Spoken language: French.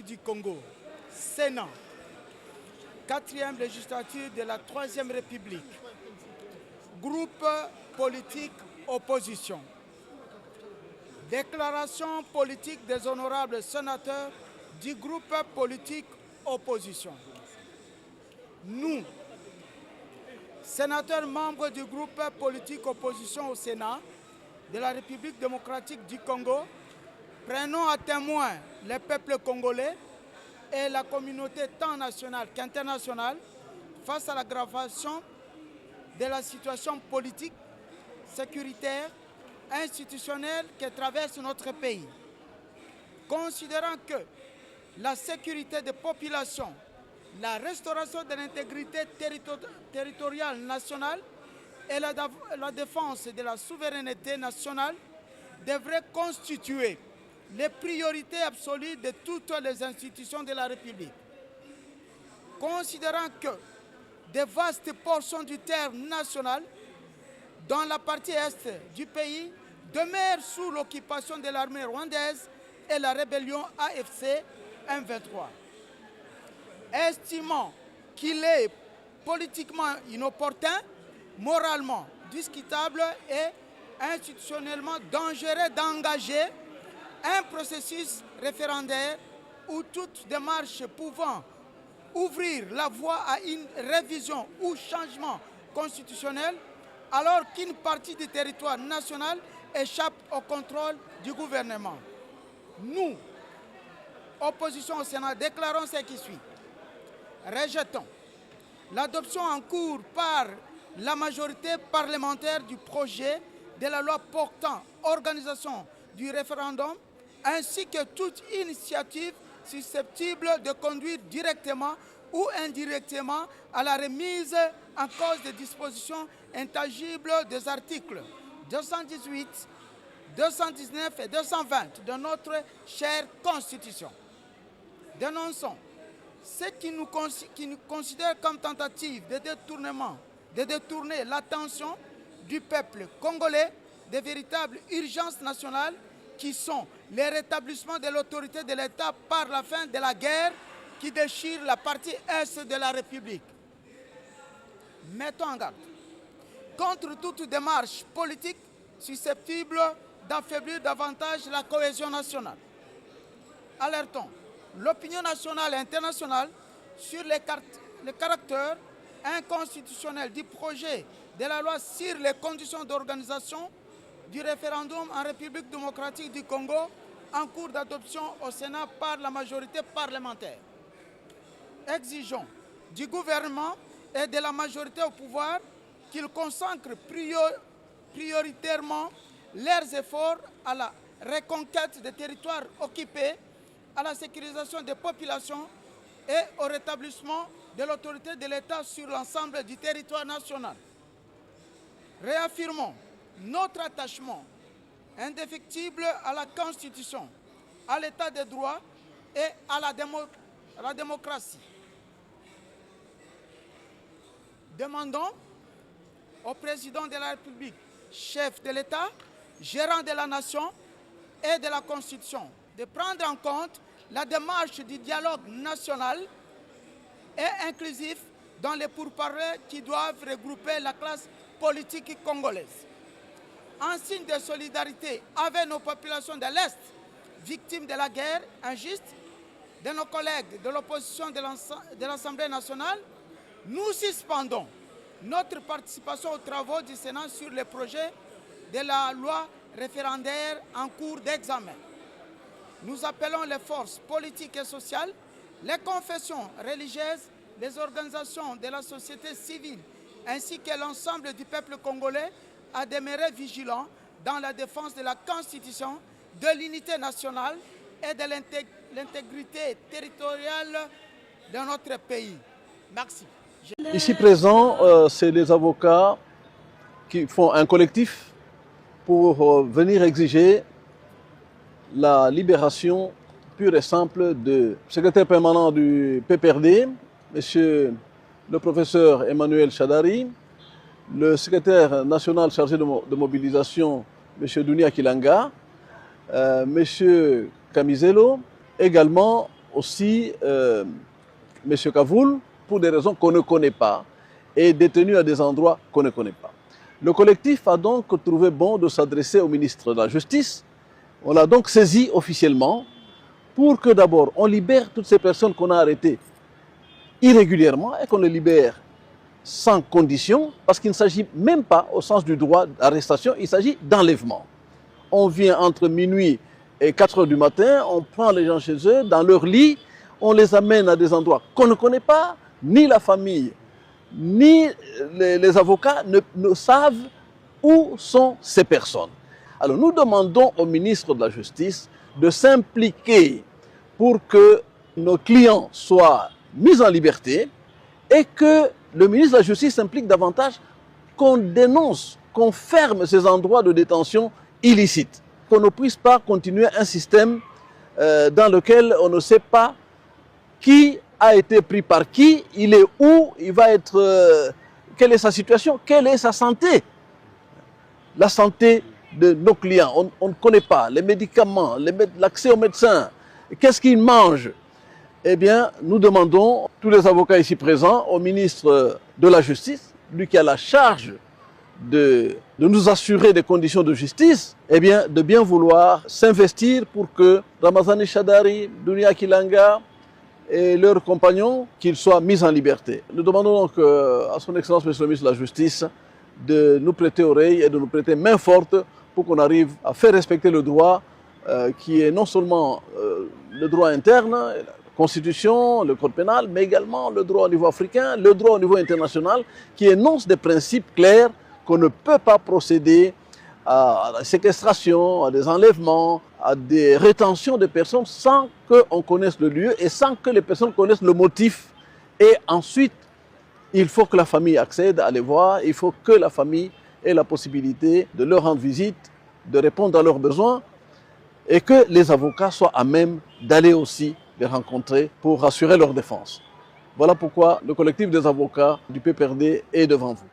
du Congo, Sénat, 4e législature de la 3e République, groupe politique opposition. Déclaration politique des honorables sénateurs du groupe politique opposition. Nous, sénateurs membres du groupe politique opposition au Sénat de la République démocratique du Congo, prenons à témoin les peuples congolais et la communauté tant nationale qu'internationale face à l'aggravation de la situation politique, sécuritaire, institutionnelle qui traverse notre pays. Considérant que la sécurité des populations, la restauration de l'intégrité territoriale nationale et la défense de la souveraineté nationale devraient constituer les priorités absolues de toutes les institutions de la République. Considérant que de vastes portions du territoire national, dans la partie est du pays, demeurent sous l'occupation de l'armée rwandaise et la rébellion AFC M23. Estimant qu'il est politiquement inopportun, moralement discutable et institutionnellement dangereux d'engager un processus référendaire ou toute démarche pouvant ouvrir la voie à une révision ou changement constitutionnel alors qu'une partie du territoire national échappe au contrôle du gouvernement. Nous, opposition au Sénat, déclarons ce qui suit. Rejetons l'adoption en cours par la majorité parlementaire du projet de la loi portant organisation du référendum ainsi que toute initiative susceptible de conduire directement ou indirectement à la remise en cause des dispositions intangibles des articles 218, 219 et 220 de notre chère Constitution. Dénonçons ce qui nous considère comme tentative de détourner l'attention du peuple congolais des véritables urgences nationales qui sont le rétablissement de l'autorité de l'État par la fin de la guerre qui déchire la partie est de la République. Mettons en garde contre toute démarche politique susceptible d'affaiblir davantage la cohésion nationale. Alertons l'opinion nationale et internationale sur le caractère inconstitutionnel du projet de la loi sur les conditions d'organisation du référendum en République démocratique du Congo en cours d'adoption au Sénat par la majorité parlementaire. Exigeons du gouvernement et de la majorité au pouvoir qu'ils consacrent prioritairement leurs efforts à la reconquête des territoires occupés, à la sécurisation des populations et au rétablissement de l'autorité de l'État sur l'ensemble du territoire national. Réaffirmons notre attachement indéfectible à la Constitution, à l'État de droit et à la démocratie. Demandons au président de la République, chef de l'État, gérant de la nation et de la Constitution, de prendre en compte la démarche du dialogue national et inclusif dans les pourparlers qui doivent regrouper la classe politique congolaise. En signe de solidarité avec nos populations de l'Est, victimes de la guerre injuste, de nos collègues de l'opposition de l'Assemblée nationale, nous suspendons notre participation aux travaux du Sénat sur le projet de la loi référendaire en cours d'examen. Nous appelons les forces politiques et sociales, les confessions religieuses, les organisations de la société civile ainsi que l'ensemble du peuple congolais à demeurer vigilants dans la défense de la Constitution, de l'unité nationale et de l'intégrité territoriale de notre pays. Merci. Ici présent, c'est les avocats qui font un collectif pour venir exiger la libération pure et simple du secrétaire permanent du PPRD, monsieur le professeur Emmanuel Chadari, le secrétaire national chargé de mobilisation, monsieur Dunia Kilanga, monsieur Camizelo, également aussi M. Kavoul, pour des raisons qu'on ne connaît pas, est détenu à des endroits qu'on ne connaît pas. Le collectif a donc trouvé bon de s'adresser au ministre de la Justice. On l'a donc saisi officiellement pour que d'abord on libère toutes ces personnes qu'on a arrêtées irrégulièrement et qu'on les libère sans condition, parce qu'il ne s'agit même pas, au sens du droit d'arrestation, il s'agit d'enlèvement. On vient entre minuit et 4 heures du matin, on prend les gens chez eux, dans leur lit, on les amène à des endroits qu'on ne connaît pas, ni la famille, ni les avocats ne savent où sont ces personnes. Alors nous demandons au ministre de la Justice de s'impliquer pour que nos clients soient mis en liberté et que le ministre de la Justice s'implique davantage, qu'on dénonce, qu'on ferme ces endroits de détention illicites, qu'on ne puisse pas continuer un système dans lequel on ne sait pas qui a été pris par qui, il est où, il va être, quelle est sa situation, quelle est sa santé. La santé de nos clients, on ne connaît pas, les médicaments, l'accès aux médecins, qu'est-ce qu'ils mangent. Eh bien, nous demandons, tous les avocats ici présents, au ministre de la Justice, lui qui a la charge de nous assurer des conditions de justice, eh bien, de bien vouloir s'investir pour que Ramazani Chadari, Dunia Kilanga et leurs compagnons, qu'ils soient mis en liberté. Nous demandons donc à son Excellence, Monsieur le ministre de la Justice, de nous prêter oreille et de nous prêter main forte pour qu'on arrive à faire respecter le droit qui est non seulement le droit interne, la Constitution, le Code pénal, mais également le droit au niveau africain, le droit au niveau international, qui énonce des principes clairs qu'on ne peut pas procéder à la séquestration, à des enlèvements, à des rétentions de personnes sans qu'on connaisse le lieu et sans que les personnes connaissent le motif. Et ensuite, il faut que la famille accède à les voir, il faut que la famille ait la possibilité de leur rendre visite, de répondre à leurs besoins et que les avocats soient à même d'aller aussi les rencontrer pour assurer leur défense. Voilà pourquoi le collectif des avocats du PPRD est devant vous.